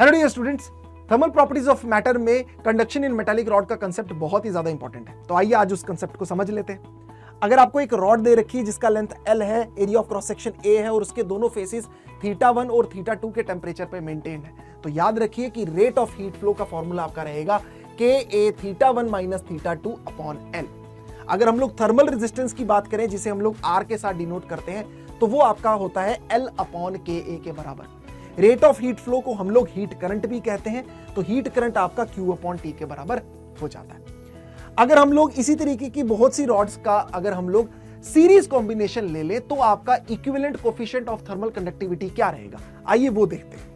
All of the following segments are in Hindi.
Hello dear students, thermal properties of matter में कंडक्शन इन मेटालिक रॉड का कंसेप्ट बहुत ही ज्यादा इंपॉर्टेंट है। तो आइए आज उस कंसेप्ट को समझ लेते हैं। अगर आपको एक रॉड दे रखी है जिसका लेंथ L है, area of cross section A है और उसके दोनों फेसेस θ1 और θ2 के टेम्परेचर पे मेंटेन है, तो याद रखिए कि रेट ऑफ हीट फ्लो का फॉर्मूला आपका रहेगा KA θ1 माइनस θ2 अपॉन L। अगर हम लोग थर्मल रेजिस्टेंस की बात करें जिसे हम लोग R के साथ डिनोट करते हैं, तो वो आपका होता है L अपॉन KA के बराबर। रेट ऑफ हीट फ्लो को हम लोग हीट करंट भी कहते हैं, तो हीट करंट आपका Q अपॉन T के बराबर हो जाता है। अगर हम लोग इसी तरीके की बहुत सी रॉड्स का अगर हम लोग सीरीज कॉम्बिनेशन ले ले तो आपका equivalent coefficient of thermal conductivity क्या रहेगा, आइए वो देखते हैं।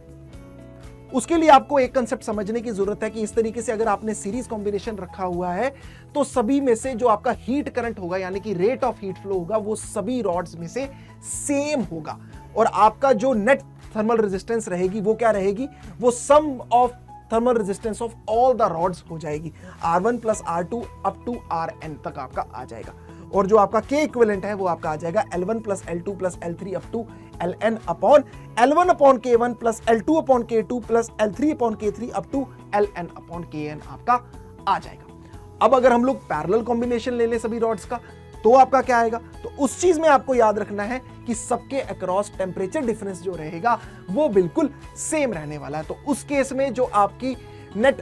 उसके लिए आपको एक कंसेप्ट समझने की जरूरत है कि इस तरीके से अगर आपने सीरीज कॉम्बिनेशन रखा हुआ है तो सभी में से जो आपका हीट करंट होगा यानी कि रेट ऑफ हीट फ्लो होगा वो सभी रॉड्स में से सेम होगा और आपका जो नेट थर्मल रेजिस्टेंस रहेगी वो क्या रहेगी, वो sum of thermal resistance of all the rods हो जाएगी। R1 plus R2 up to Rn तक आपका आ जाएगा और जो आपका K इक्विवेलेंट है वो आपका आ जाएगा L1 plus L2 plus L3 up to Ln upon L1 upon K1 plus L2 upon K2 plus L3 upon K3 up to Ln upon Kn आपका आ जाएगा। अब अगर हम लोग पैरेलल कॉम्बिनेशन ले लें सभी रॉड्स का तो आपका क्या आएगा, तो उस चीज में आपको याद रखना है कि सबके अक्रॉस टेम्परेचर डिफरेंस जो रहेगा वो बिल्कुल सेम रहने वाला है। तो उस केस में जो आपकी नेट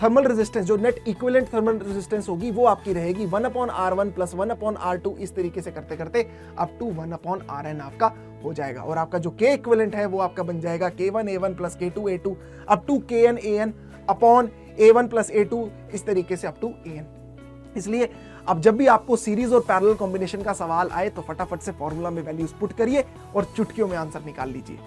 थर्मल रेजिस्टेंस, जो नेट इक्विवेलेंट थर्मल रेजिस्टेंस होगी वो आपकी रहेगी 1 upon R1 plus 1 upon R2, इस तरीके से करते करते अप टू 1 अपॉन Rn आपका हो जाएगा और आपका जो K इक्विवेलेंट है वो आपका बन जाएगा K1A1 plus K2A2 up to KnAn upon A1 plus A2, इस तरीके से अप टू An। इसलिए अब जब भी आपको सीरीज और पैरेलल कॉम्बिनेशन का सवाल आए तो फटाफट से फॉर्मूला में वैल्यूज पुट करिए और चुटकियों में आंसर निकाल लीजिए।